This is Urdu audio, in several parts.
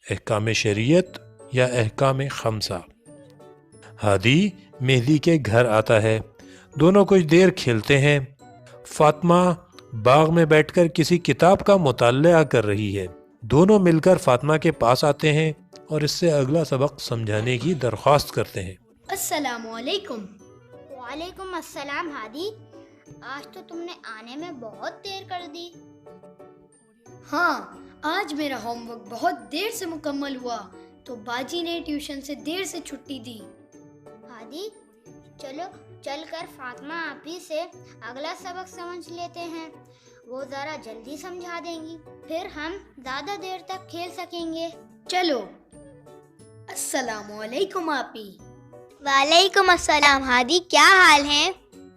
احکام شریعت یا احکام خمسہ۔ ہادی مہدی کے گھر آتا ہے، دونوں کچھ دیر کھیلتے ہیں۔ فاطمہ باغ میں بیٹھ کر کسی کتاب کا مطالعہ کر رہی ہے۔ دونوں مل کر فاطمہ کے پاس آتے ہیں اور اس سے اگلا سبق سمجھانے کی درخواست کرتے ہیں۔ السلام علیکم۔ وعلیکم السلام ہادی، آج تو تم نے آنے میں بہت دیر کر دی۔ ہاں، آج میرا ہوم ورک بہت دیر سے مکمل ہوا تو باجی نے ٹیوشن سے دیر سے چھٹی دی۔ ہادی چلو چل کر فاطمہ آپی سے اگلا سبق سمجھ لیتے ہیں، وہ ذرا جلدی سمجھا دیں گی، پھر ہم زیادہ دیر تک کھیل سکیں گے۔ چلو۔ السلام علیکم آپی۔ وعلیکم السلام ہادی، کیا حال ہے؟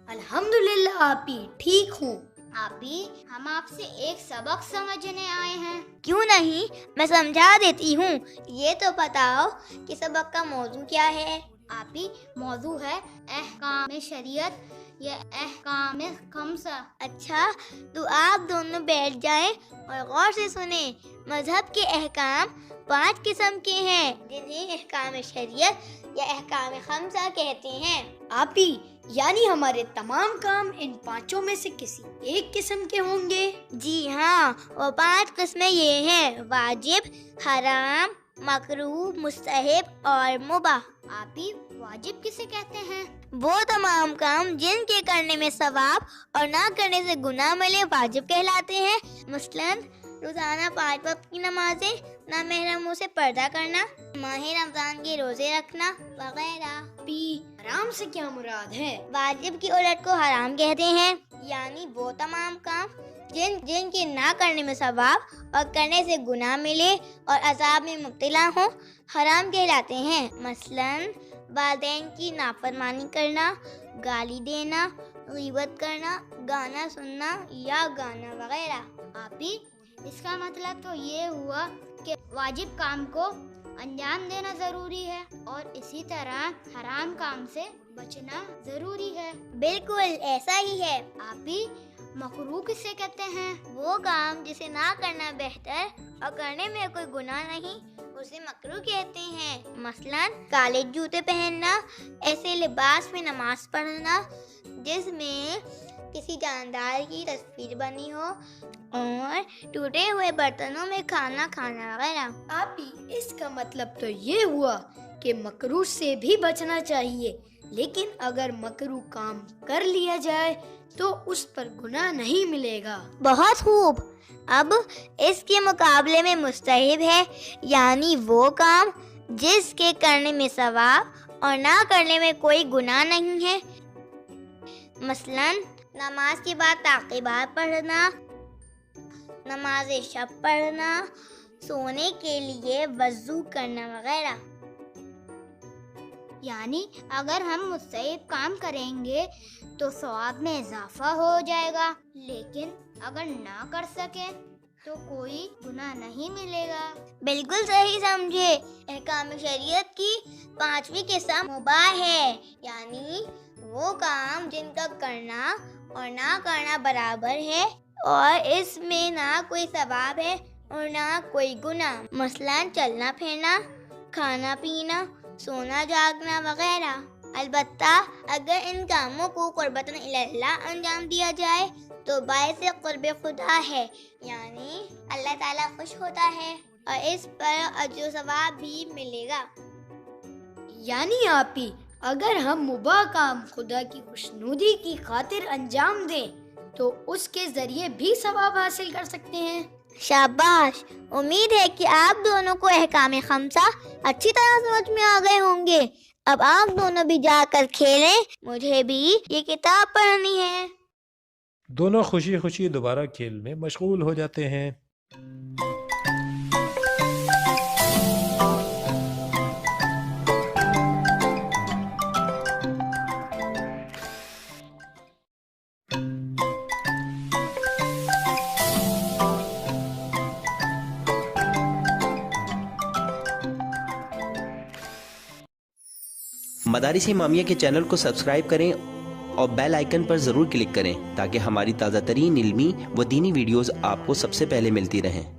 الحمدللہ آپی، ٹھیک ہوں۔ آپی ہم آپ سے ایک سبق سمجھنے آئے ہیں۔ کیوں نہیں، میں سمجھا دیتی ہوں۔ یہ تو بتاؤ کہ سبق کا موضوع کیا ہے؟ آپی موضوع ہے احکام شریعت یا احکام خمسہ۔ اچھا، تو آپ دونوں بیٹھ جائیں اور غور سے سنیں۔ مذہب کے احکام 5 قسم کے ہیں، جنہیں احکام شریعت یا احکام خمسہ کہتے ہیں۔ آپی یعنی ہمارے تمام کام ان 5 میں سے کسی ایک قسم کے ہوں گے؟ جی ہاں، وہ 5 قسمیں یہ ہیں: واجب، حرام، مکروہ، مستحب اور مباح۔ آپی واجب کسے کہتے ہیں؟ وہ تمام کام جن کے کرنے میں ثواب اور نہ کرنے سے گناہ ملے واجب کہلاتے ہیں۔ مثلاً روزانہ 5 وقت کی نمازیں، نامحرموں سے پردہ کرنا، ماہ رمضان کے روزے رکھنا وغیرہ۔ آپی حرام سے کیا مراد ہے؟ واجب کی الٹ کو حرام کہتے ہیں، یعنی وہ تمام کام جن کے نہ کرنے میں ثواب اور کرنے سے گناہ ملے اور عذاب میں مبتلا ہوں حرام کہلاتے ہیں۔ مثلاً والدین کی نافرمانی کرنا، گالی دینا، غیبت کرنا، گانا سننا یا گانا وغیرہ۔ آپی اس کا مطلب تو یہ ہوا کہ واجب کام کو انجام دینا ضروری ہے اور اسی طرح حرام کام سے بچنا ضروری ہے۔ بالکل ایسا ہی ہے۔ آپی مکروہ کسے کہتے ہیں؟ وہ کام جسے نہ کرنا بہتر اور کرنے میں کوئی گناہ نہیں، اسے مکروہ کہتے ہیں۔ مثلاً کالے جوتے پہننا، ایسے لباس میں نماز پڑھنا جس میں کسی جاندار کی تصویر بنی ہو، اور ٹوٹے ہوئے برتنوں میں کھانا کھانا وغیرہ۔ آپی اس کا مطلب تو یہ ہوا کہ مکروہ سے بھی بچنا چاہیے، لیکن اگر مکروہ کام کر لیا جائے تو اس پر گناہ نہیں ملے گا۔ بہت خوب۔ اب اس کے مقابلے میں مستحب ہے، یعنی وہ کام جس کے کرنے میں ثواب اور نہ کرنے میں کوئی گناہ نہیں ہے۔ مثلاً نماز کے بعد تعقیبات پڑھنا، نماز شب پڑھنا، سونے کے لیے وضو کرنا وغیرہ۔ یعنی اگر ہم مستحب کام کریں گے تو ثواب میں اضافہ ہو جائے گا، لیکن اگر نہ کر سکیں تو کوئی گناہ نہیں ملے گا۔ بالکل صحیح سمجھے۔ احکام شریعت کی 5ویں قسم مباح ہے، یعنی وہ کام جن کا کرنا اور نہ کرنا برابر ہے اور اس میں نہ کوئی ثواب ہے اور نہ کوئی گناہ۔ مثلاً چلنا پھرنا، کھانا پینا، سونا جاگنا وغیرہ۔ البتہ اگر ان کاموں کو قربتاً اللہ انجام دیا جائے تو باعث قرب خدا ہے، یعنی اللہ تعالیٰ خوش ہوتا ہے اور اس پر اجر و ثواب بھی ملے گا۔ یعنی آپی اگر ہم مباح کام خدا کی خوشنودی کی خاطر انجام دیں تو اس کے ذریعے بھی ثواب حاصل کر سکتے ہیں۔ شاباش، امید ہے کہ آپ دونوں کو احکام خمسہ اچھی طرح سمجھ میں آ گئے ہوں گے۔ اب آپ دونوں بھی جا کر کھیلیں، مجھے بھی یہ کتاب پڑھنی ہے۔ دونوں خوشی خوشی دوبارہ کھیل میں مشغول ہو جاتے ہیں۔ مدارس امامیہ کے چینل کو سبسکرائب کریں اور بیل آئیکن پر ضرور کلک کریں تاکہ ہماری تازہ ترین علمی و دینی ویڈیوز آپ کو سب سے پہلے ملتی رہیں۔